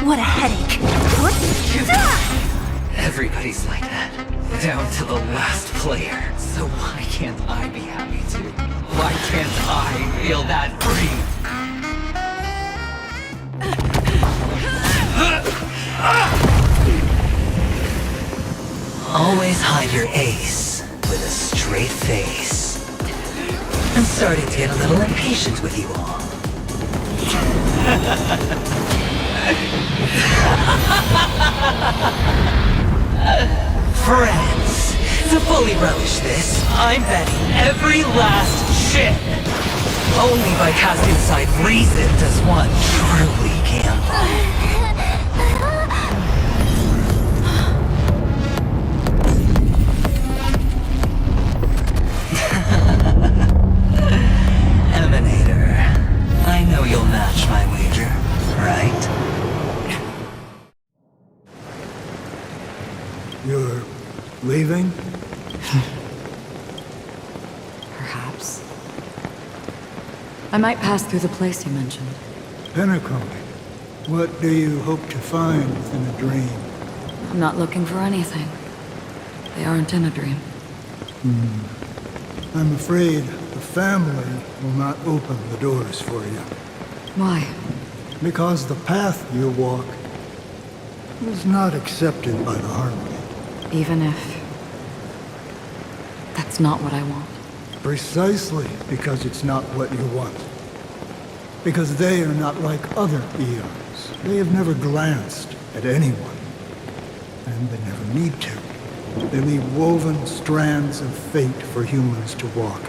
What a headache. What? Everybody's like that, down to the last player. So why can't I be happy too? Why can't I feel that free? Always hide your ace with a straight face. I'm starting to get a little impatient with you all. Friends, to fully relish this, I'm betting every last chip. Only by casting aside reason does one truly gamble. Emanator, I know you'll match my wager, right? You're leaving? Perhaps. I might pass through the place you mentioned. Penacony. What do you hope to find within a dream? I'm not looking for anything. They aren't in a dream. I'm afraid the family will not open the doors for you. Why? Because the path you walk is not accepted by the Harmony. Even if... that's not what I want. Precisely because it's not what you want. Because they are not like other eons. They have never glanced at anyone. And they never need to. They leave woven strands of fate for humans to walk.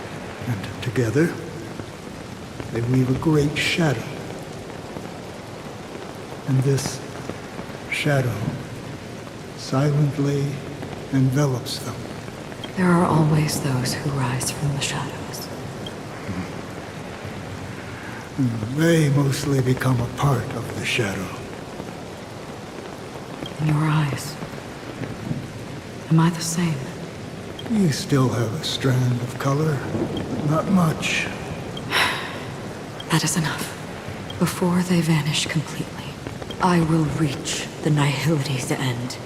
And together, they weave a great shadow. And this shadow silently envelops them. There are always those who rise from the shadows. They mostly become a part of the shadow. In your eyes. Am I the same? You still have a strand of color, but not much. That is enough. Before they vanish completely, I will reach the nihility's end.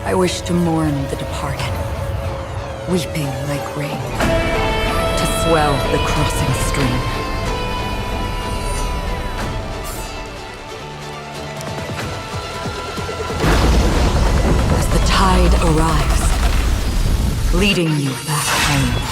I wish to mourn the departed, weeping like rain, to swell the crossing stream. As the tide arrives, leading you back home.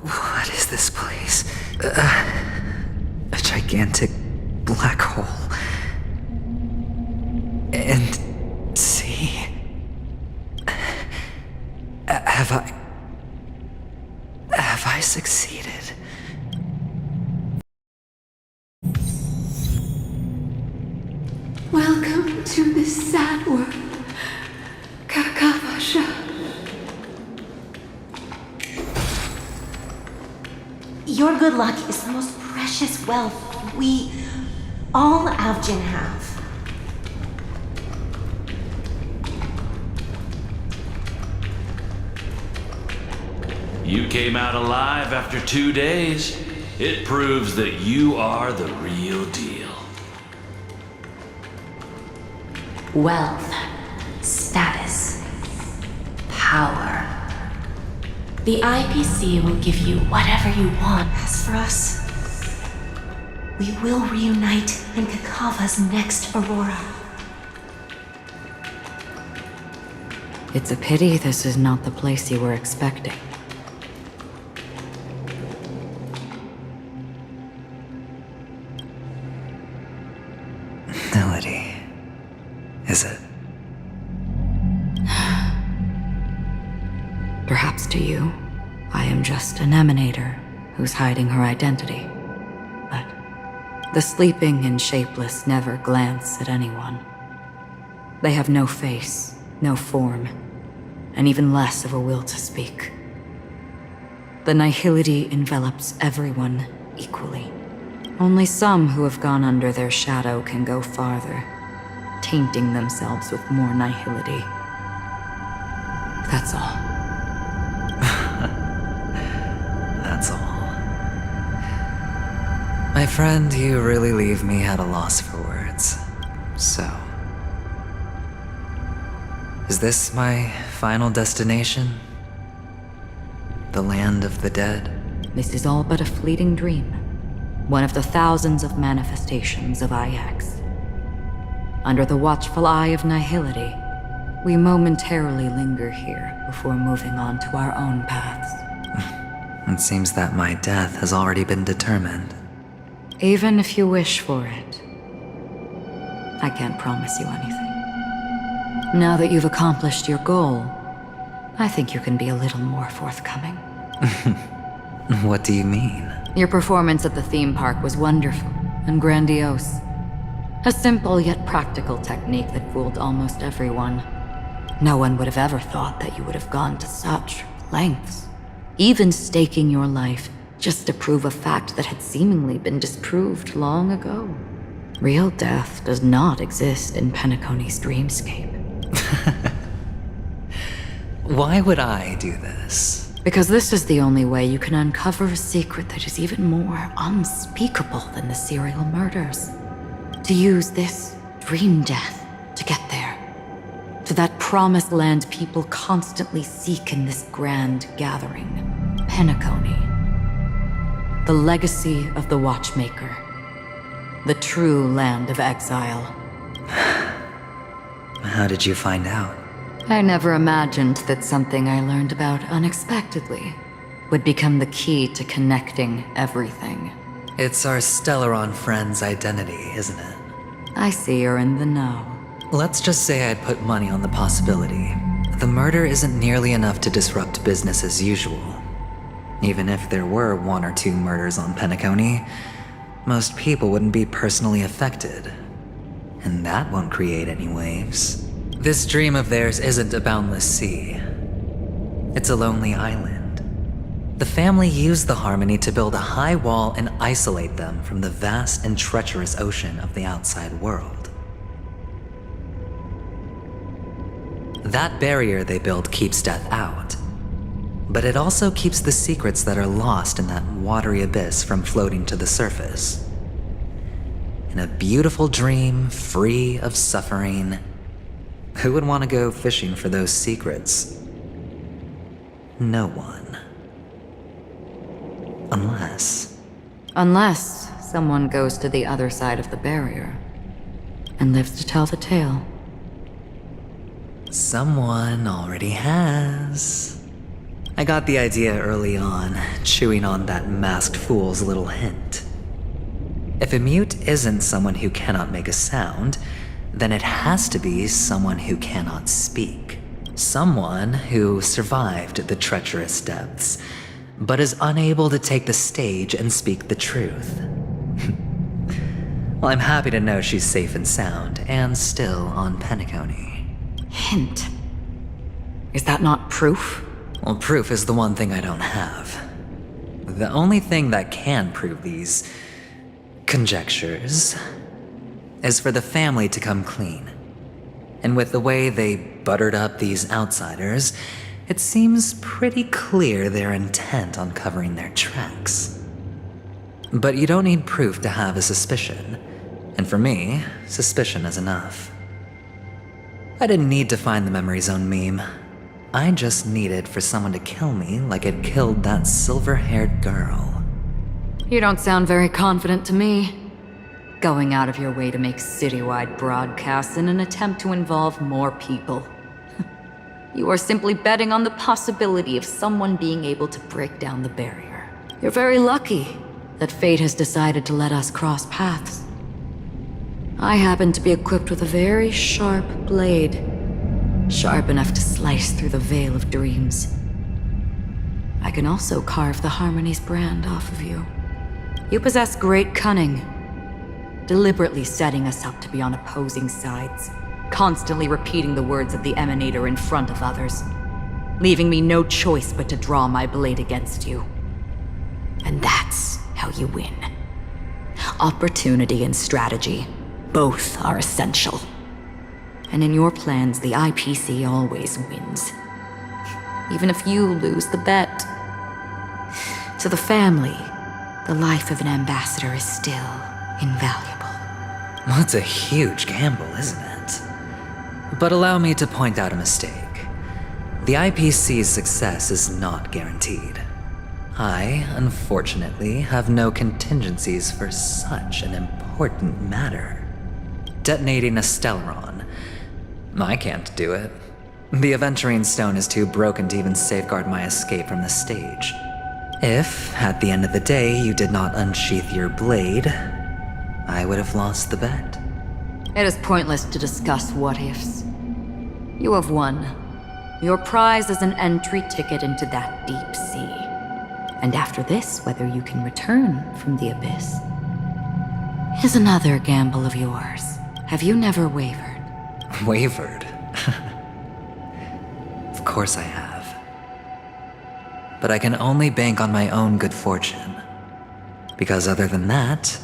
What is this place? A gigantic black hole. And see... Have I succeeded? Welcome to this sad world, Kakavasha. Your good luck is the most precious wealth we, all Avgin, have. You came out alive after 2 days. It proves that you are the real deal. Wealth, status, power. The IPC will give you whatever you want. As for us, we will reunite in Kakava's next Aurora. It's a pity this is not the place you were expecting. Melody. Is it? Perhaps to you, I am just an emanator who's hiding her identity. But the sleeping and shapeless never glance at anyone. They have no face, no form, and even less of a will to speak. The nihility envelops everyone equally. Only some who have gone under their shadow can go farther, tainting themselves with more nihility. That's all. That's all. My friend, you really leave me at a loss for words. So, is this my final destination? The land of the dead? This is all but a fleeting dream. One of the thousands of manifestations of IX. Under the watchful eye of nihility, we momentarily linger here before moving on to our own paths. It seems that my death has already been determined. Even if you wish for it, I can't promise you anything. Now that you've accomplished your goal, I think you can be a little more forthcoming. What do you mean? Your performance at the theme park was wonderful and grandiose. A simple yet practical technique that fooled almost everyone. No one would have ever thought that you would have gone to such lengths, even staking your life just to prove a fact that had seemingly been disproved long ago. Real death does not exist in Penacony's dreamscape. Why would I do this? Because this is the only way you can uncover a secret that is even more unspeakable than the serial murders. To use this dream death to get there. To that promised land people constantly seek in this grand gathering. Penacony. The legacy of the Watchmaker. The true land of exile. How did you find out? I never imagined that something I learned about unexpectedly would become the key to connecting everything. It's our Stellaron friend's identity, isn't it? I see you're in the know. Let's just say I'd put money on the possibility. The murder isn't nearly enough to disrupt business as usual. Even if there were 1 or 2 murders on Penacony, most people wouldn't be personally affected. And that won't create any waves. This dream of theirs isn't a boundless sea. It's a lonely island. The family used the Harmony to build a high wall and isolate them from the vast and treacherous ocean of the outside world. That barrier they built keeps death out. But it also keeps the secrets that are lost in that watery abyss from floating to the surface. In a beautiful dream, free of suffering, who would want to go fishing for those secrets? No one. Unless someone goes to the other side of the barrier and lives to tell the tale. Someone already has. I got the idea early on, chewing on that masked fool's little hint. If a mute isn't someone who cannot make a sound, then it has to be someone who cannot speak. Someone who survived the treacherous depths, but is unable to take the stage and speak the truth. Well, I'm happy to know she's safe and sound, and still on Penacony. Hint. Is that not proof? Well, proof is the one thing I don't have. The only thing that can prove these conjectures is for the family to come clean. And with the way they buttered up these outsiders, it seems pretty clear they're intent on covering their tracks. But you don't need proof to have a suspicion. And for me, suspicion is enough. I didn't need to find the Memory Zone meme. I just needed for someone to kill me like it killed that silver-haired girl. You don't sound very confident to me. Going out of your way to make citywide broadcasts in an attempt to involve more people. You are simply betting on the possibility of someone being able to break down the barrier. You're very lucky that fate has decided to let us cross paths. I happen to be equipped with a very sharp blade, sharp enough to slice through the veil of dreams. I can also carve the Harmony's brand off of you. You possess great cunning, deliberately setting us up to be on opposing sides, constantly repeating the words of the Emanator in front of others, leaving me no choice but to draw my blade against you. And that's how you win. Opportunity and strategy, both are essential. And in your plans, the IPC always wins. Even if you lose the bet. To the family, the life of an ambassador is still invaluable. Well, it's a huge gamble, isn't it? But allow me to point out a mistake. The IPC's success is not guaranteed. I, unfortunately, have no contingencies for such an important matter. Detonating a Stellaron. I can't do it. The Aventurine Stone is too broken to even safeguard my escape from the stage. If, at the end of the day, you did not unsheath your blade, I would have lost the bet. It is pointless to discuss what-ifs. You have won. Your prize is an entry ticket into that deep sea. And after this, whether you can return from the abyss is another gamble of yours. Have you never wavered? Wavered? Of course I have. But I can only bank on my own good fortune. Because other than that,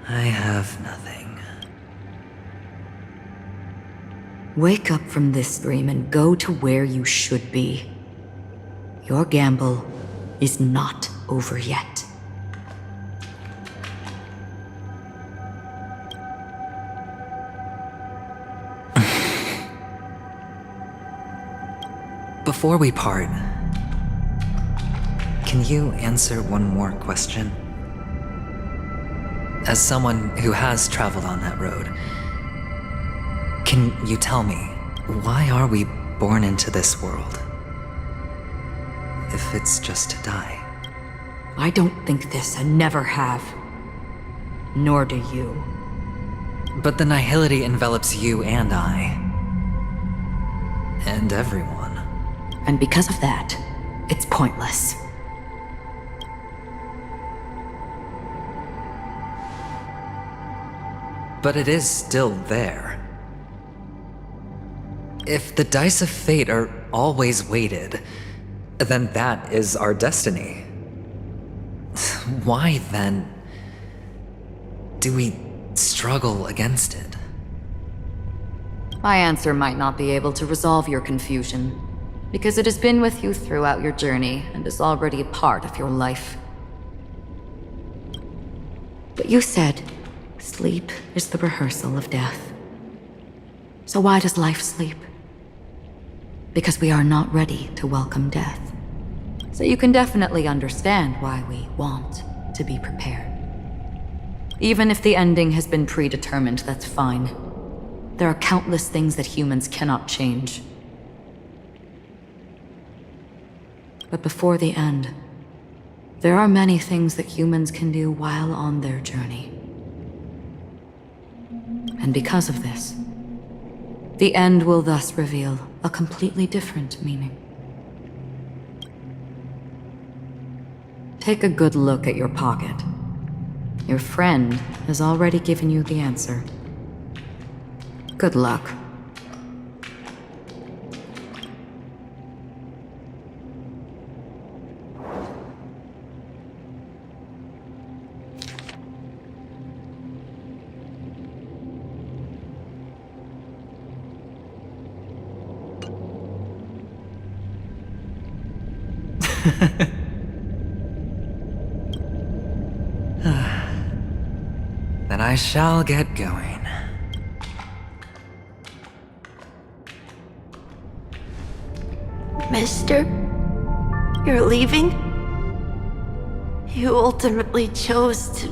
I have nothing. Wake up from this dream and go to where you should be. Your gamble is not over yet. Before we part, can you answer one more question? As someone who has traveled on that road, can you tell me, why are we born into this world? If it's just to die. I don't think this and never have. Nor do you. But the nihility envelops you and I. And everyone. And because of that, it's pointless. But it is still there. If the dice of fate are always weighted, then that is our destiny. Why, then, do we struggle against it? My answer might not be able to resolve your confusion, because it has been with you throughout your journey and is already a part of your life. But you said, sleep is the rehearsal of death. So why does life sleep? Because we are not ready to welcome death. So you can definitely understand why we want to be prepared. Even if the ending has been predetermined, that's fine. There are countless things that humans cannot change. But before the end, there are many things that humans can do while on their journey. And because of this, the end will thus reveal a completely different meaning. Take a good look at your pocket. Your friend has already given you the answer. Good luck. Then I shall get going. Mister, you're leaving? You ultimately chose to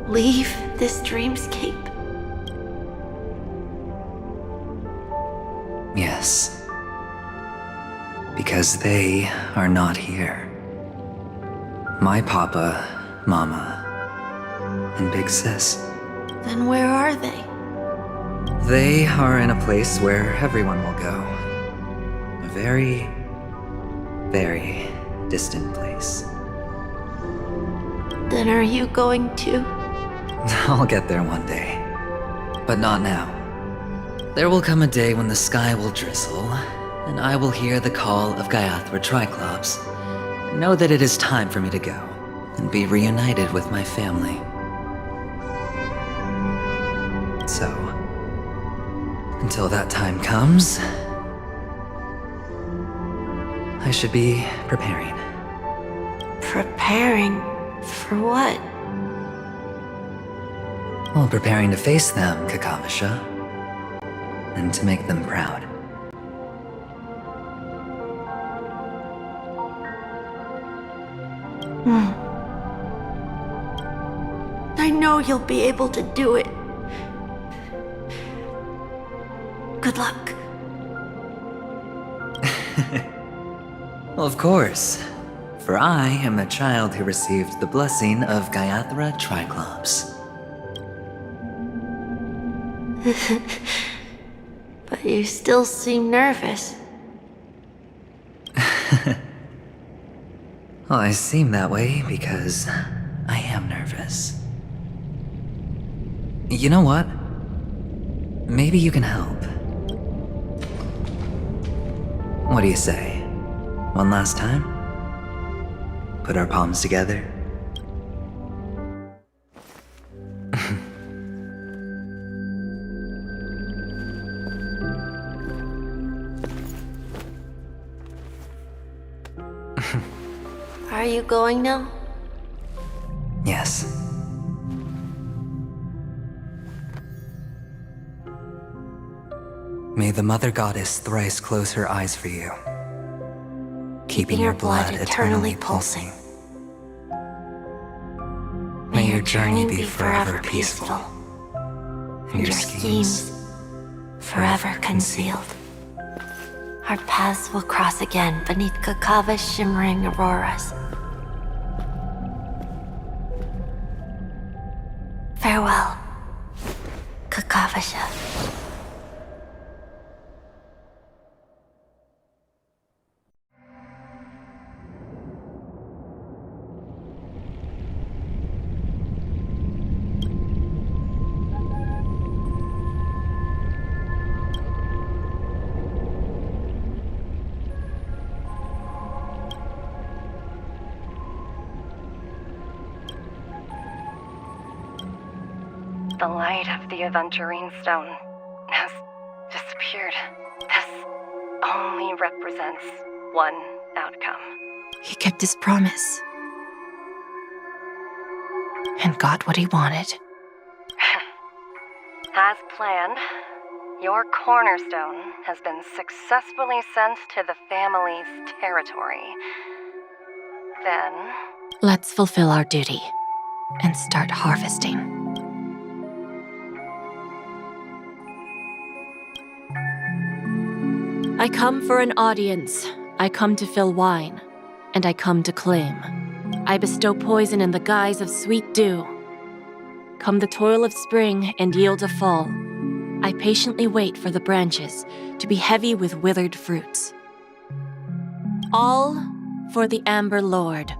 leave this dreamscape. Yes. Because they are not here. My papa, mama, and big sis. Then where are they? They are in a place where everyone will go. A very, very distant place. Then are you going to? I'll get there one day. But not now. There will come a day when the sky will drizzle, and I will hear the call of Gaiathra Triclops. Know that it is time for me to go, and be reunited with my family. So, until that time comes, I should be preparing. Preparing for what? Well, preparing to face them, Kakavasha, and to make them proud. I know you'll be able to do it. Good luck. Well, of course. For I am the child who received the blessing of Gaiathra Triclops. But you still seem nervous. Well, I seem that way because I am nervous. You know what? Maybe you can help. What do you say? One last time? Put our palms together? Are you going now? Yes. May the Mother Goddess thrice close her eyes for you, keeping your blood eternally pulsing. May your journey be forever peaceful, and your schemes forever concealed. Our paths will cross again beneath Kakava's shimmering auroras. Farewell, Kakavasha. The light of the Aventurine Stone has disappeared. This only represents one outcome. He kept his promise. And got what he wanted. As planned, your cornerstone has been successfully sent to the family's territory. Then... Let's fulfill our duty and start harvesting. I come for an audience. I come to fill wine, and I come to claim. I bestow poison in the guise of sweet dew. Come the toil of spring and yield a fall. I patiently wait for the branches to be heavy with withered fruits. All for the Amber Lord.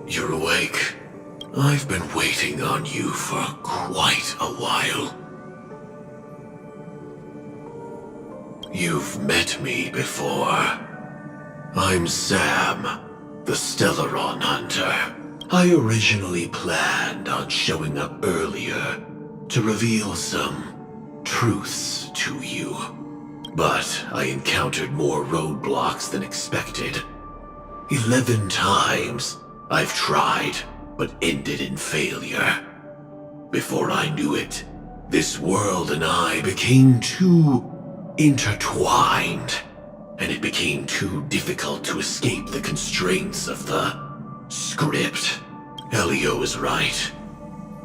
You're awake. I've been waiting on you for quite a while. You've met me before. I'm Sam, the Stellaron Hunter. I originally planned on showing up earlier to reveal some truths to you. But I encountered more roadblocks than expected. 11 times I've tried, but ended in failure. Before I knew it, this world and I became too intertwined, and it became too difficult to escape the constraints of the script. Elio is right.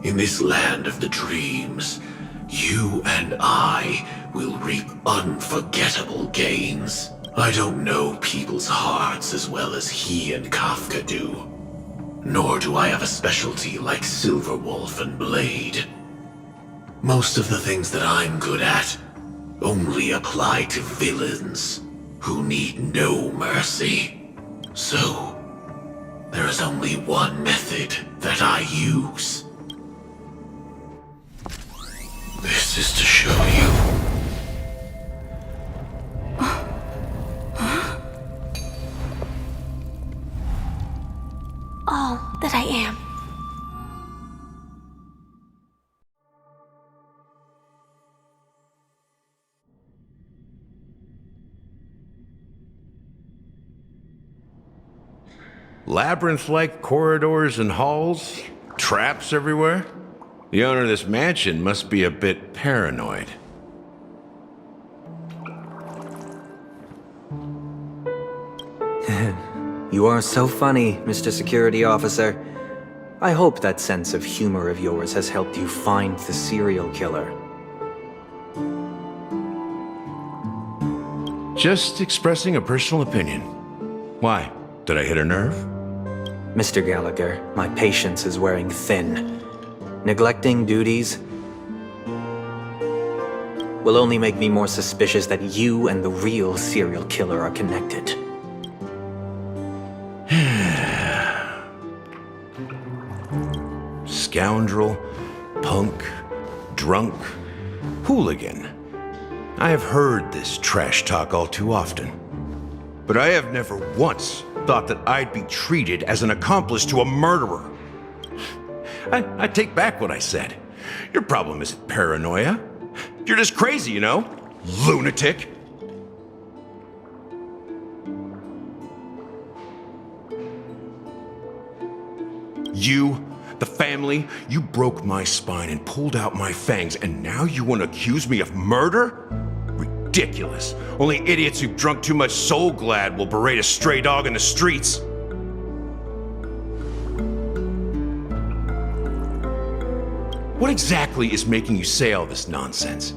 In this land of the dreams, you and I will reap unforgettable gains. I don't know people's hearts as well as he and Kafka do. Nor do I have a specialty like Silverwolf and Blade. Most of the things that I'm good at only apply to villains who need no mercy. So, there is only one method that I use. This is to show you. All that I am. Labyrinth-like corridors and halls? Traps everywhere? The owner of this mansion must be a bit paranoid. You are so funny, Mr. Security Officer. I hope that sense of humor of yours has helped you find the serial killer. Just expressing a personal opinion. Why? Did I hit a nerve? Mr. Gallagher, my patience is wearing thin. Neglecting duties will only make me more suspicious that you and the real serial killer are connected. Scoundrel, punk, drunk, hooligan. I have heard this trash talk all too often. But I have never once thought that I'd be treated as an accomplice to a murderer. I take back what I said. Your problem isn't paranoia. You're just crazy, you know? Lunatic. You, the family, you broke my spine and pulled out my fangs, and now you want to accuse me of murder? Ridiculous. Only idiots who've drunk too much Soul Glad will berate a stray dog in the streets. What exactly is making you say all this nonsense?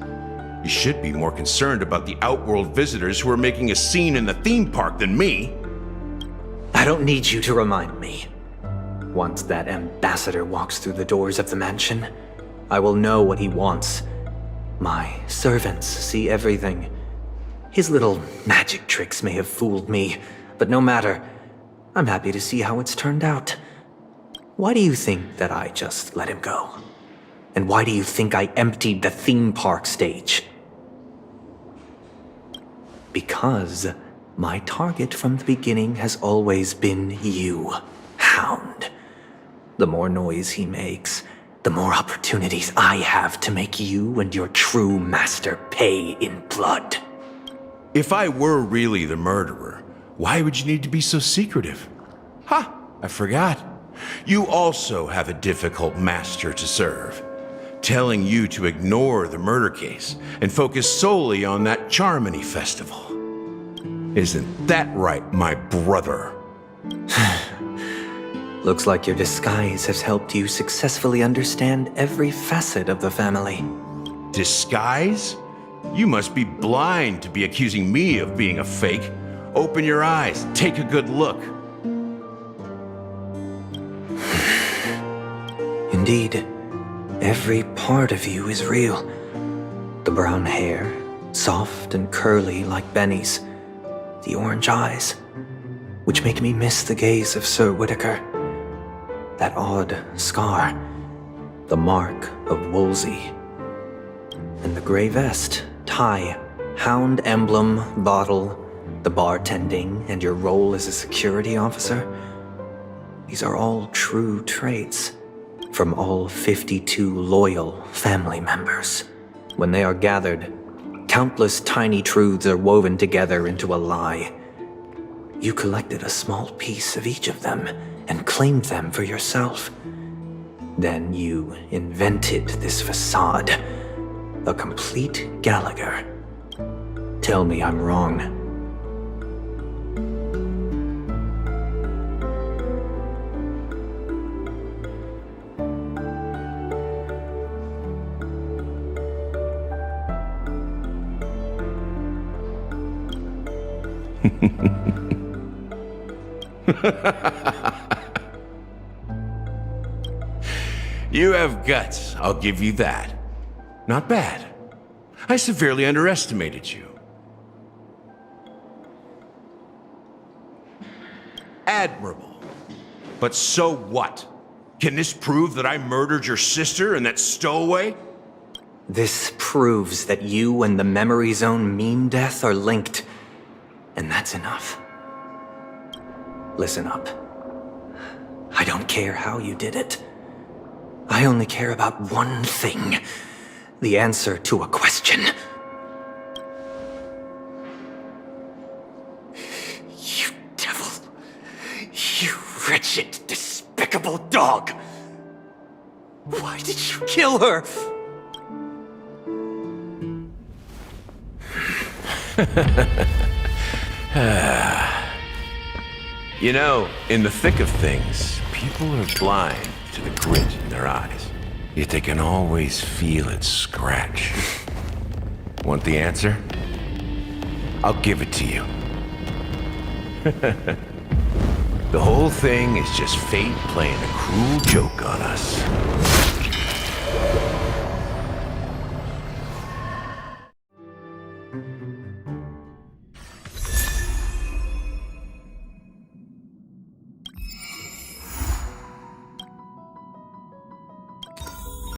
You should be more concerned about the outworld visitors who are making a scene in the theme park than me. I don't need you to remind me. Once that ambassador walks through the doors of the mansion, I will know what he wants. My servants see everything. His little magic tricks may have fooled me, but no matter. I'm happy to see how it's turned out. Why do you think that I just let him go? And why do you think I emptied the theme park stage? Because my target from the beginning has always been you, Hound. The more noise he makes, the more opportunities I have to make you and your true master pay in blood. If I were really the murderer, why would you need to be so secretive? Ha! I forgot. You also have a difficult master to serve, telling you to ignore the murder case and focus solely on that Charmony festival. Isn't that right, my brother? Looks like your disguise has helped you successfully understand every facet of the family. Disguise? You must be blind to be accusing me of being a fake. Open your eyes, take a good look. Indeed, every part of you is real. The brown hair, soft and curly like Benny's. The orange eyes, which make me miss the gaze of Sir Whitaker. That odd scar, the mark of Wolsey. And the gray vest, tie, hound emblem, bottle, the bartending, and your role as a security officer. These are all true traits from all 52 loyal family members. When they are gathered, countless tiny truths are woven together into a lie. You collected a small piece of each of them and claimed them for yourself. Then you invented this facade, a complete Gallagher. Tell me I'm wrong. You have guts, I'll give you that. Not bad. I severely underestimated you. Admirable. But so what? Can this prove that I murdered your sister and that stowaway? This proves that you and the Memory Zone meme death are linked. And that's enough. Listen up. I don't care how you did it. I only care about one thing. The answer to a question. You devil. You wretched, despicable dog. Why did you kill her? You know, in the thick of things, people are blind to the grit in their eyes. Yet they can always feel it scratch. Want the answer? I'll give it to you. The whole thing is just fate playing a cruel joke on us.